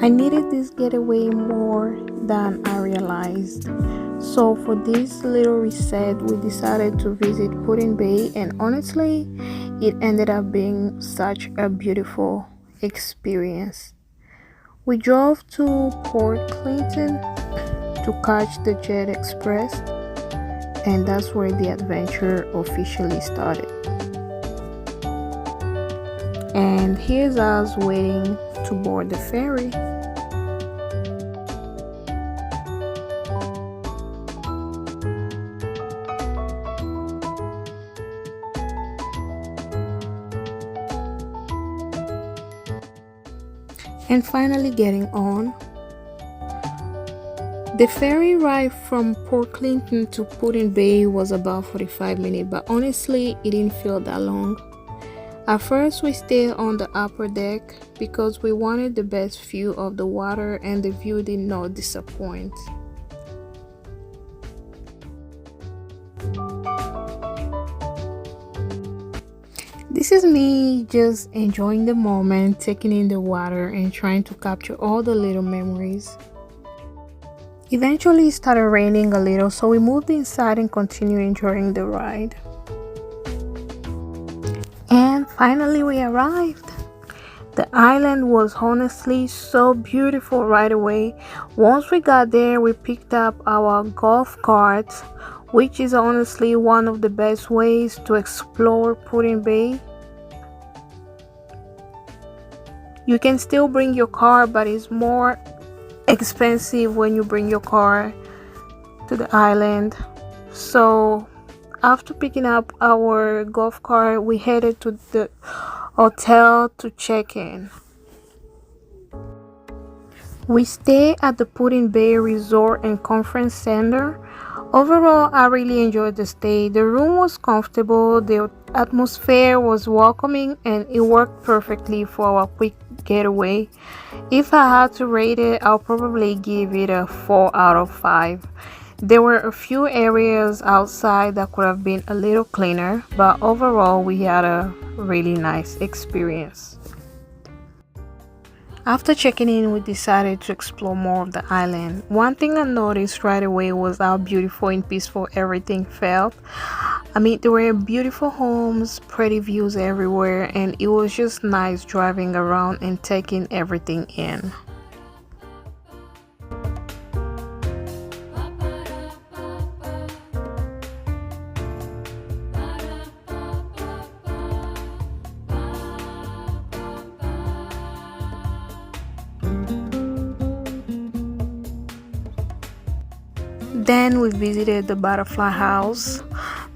I needed this getaway more than I realized. So, for this little reset, we decided to visit Pudding Bay, and honestly, it ended up being such a beautiful experience. We drove to Port Clinton to catch the Jet Express, and that's where the adventure officially started. And here's us waiting to board the ferry. And finally getting on. The ferry ride from Port Clinton to Pudding Bay was about 45 minutes, but honestly, it didn't feel that long. At first, we stayed on the upper deck because we wanted the best view of the water, and the view did not disappoint. This is me just enjoying the moment, taking in the water, and trying to capture all the little memories. Eventually, it started raining a little, so we moved inside and continued enjoying the ride. And finally, we arrived. The island was honestly so beautiful right away. Once we got there, we picked up our golf carts, which is honestly one of the best ways to explore Pudding Bay. You can still bring your car, but it's more expensive when you bring your car to the island. So after picking up our golf cart, we headed to the hotel to check in. We stayed at the Pudding Bay Resort and Conference Center. Overall, I really enjoyed the stay. The room was comfortable, the atmosphere was welcoming, and it worked perfectly for our quick getaway. If I had to rate it, I'll probably give it a 4 out of 5. There were a few areas outside that could have been a little cleaner, but overall, we had a really nice experience. After checking in, we decided to explore more of the island. One thing I noticed right away was how beautiful and peaceful everything felt. I mean, there were beautiful homes, pretty views everywhere, and it was just nice driving around and taking everything in. Then we visited the butterfly house.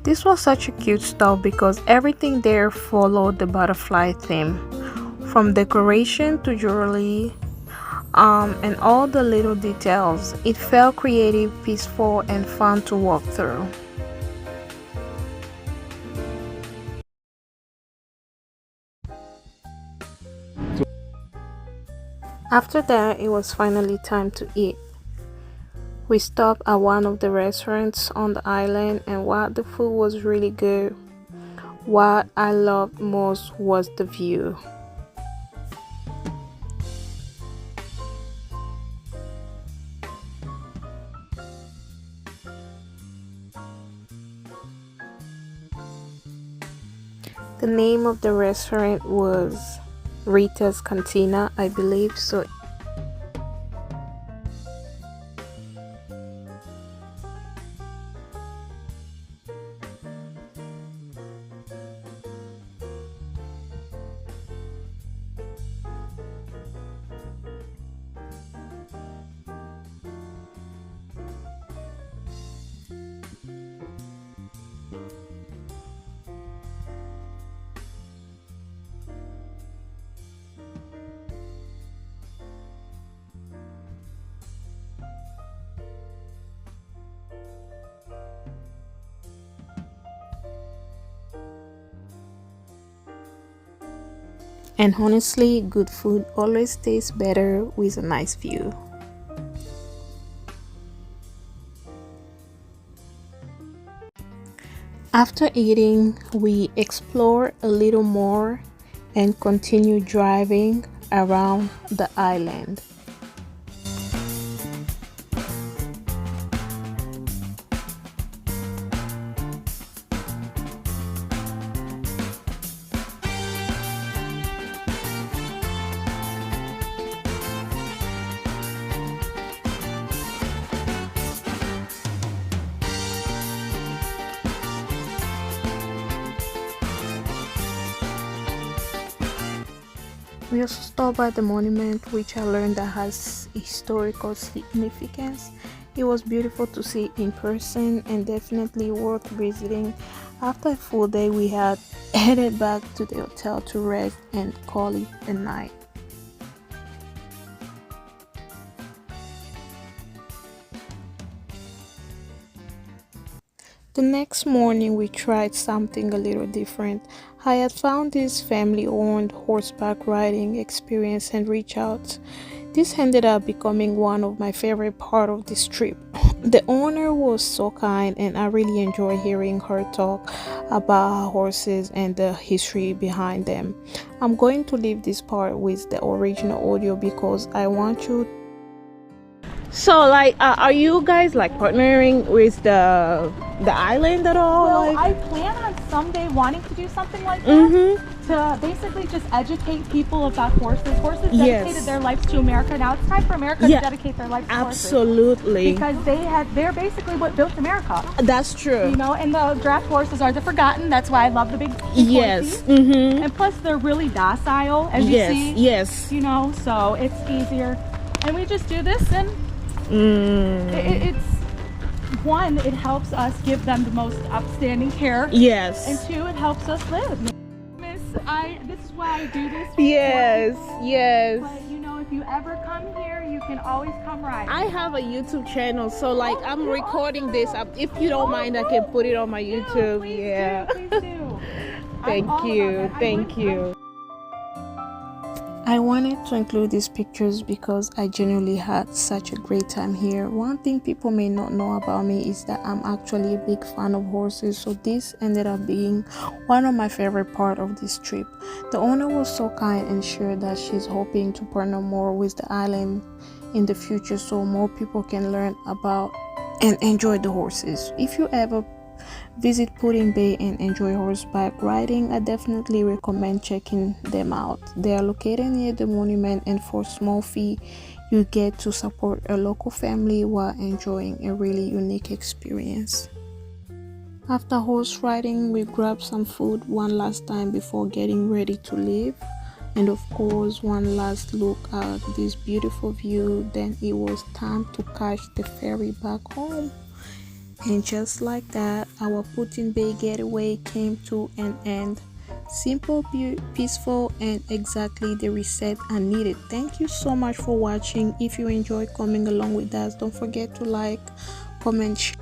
This was such a cute stuff because everything there followed the butterfly theme, from decoration to jewelry, and all the little details. It felt creative, peaceful, and fun to walk through. After that, it was finally time to eat. We stopped at one of the restaurants on the island, and while the food was really good, what I loved most was the view. The name of the restaurant was Rita's Cantina, I believe. So and honestly, good food always tastes better with a nice view. After eating, we explored a little more and continued driving. around the island. We also stopped by the monument, which I learned that has historical significance. It was beautiful to see in person and definitely worth visiting. After a full day, we had headed back to the hotel to rest and call it a night. The next morning, we tried something a little different. I had found this family-owned horseback riding experience and reached out. This ended up becoming one of my favorite parts of this trip. The owner was so kind, and I really enjoyed hearing her talk about her horses and the history behind them. I'm going to leave this part with the original audio because I want you. So, like, are you guys like partnering with the island at all? Well, like? I plan on someday wanting to do something like that, to basically just educate people about horses. Horses dedicated their lives to America. Now it's time for America to dedicate their lives to horses. Absolutely. Because they're basically what built America. That's true. You know, and the draft horses are the forgotten. That's why I love the big Yes. horses. And plus they're really docile, as you see. Yes. You know, so it's easier. And we just do this, and it's one, it helps us give them the most upstanding care. Yes. And two, it helps us live. This is why I do this. Yes. But you know, if you ever come here, you can always come ride. I have a YouTube channel, so like I'm recording this. If you don't mind, I can put it on my YouTube. Please do. Thank you. I wanted to include these pictures because I genuinely had such a great time here. One thing people may not know about me is that I'm actually a big fan of horses, so this ended up being one of my favorite parts of this trip. The owner was so kind and shared that she's hoping to partner more with the island in the future so more people can learn about and enjoy the horses. If you ever visit Pudding Bay and enjoy horseback riding, I definitely recommend checking them out. They are located near the monument, and for a small fee you get to support a local family while enjoying a really unique experience. After horse riding, we grabbed some food one last time before getting ready to leave, and of course one last look at this beautiful view. Then it was time to catch the ferry back home. And just like that, our Putin Bay getaway came to an end. Simple, peaceful, and exactly the reset I needed. Thank you so much for watching. If you enjoyed coming along with us, don't forget to like, comment, share.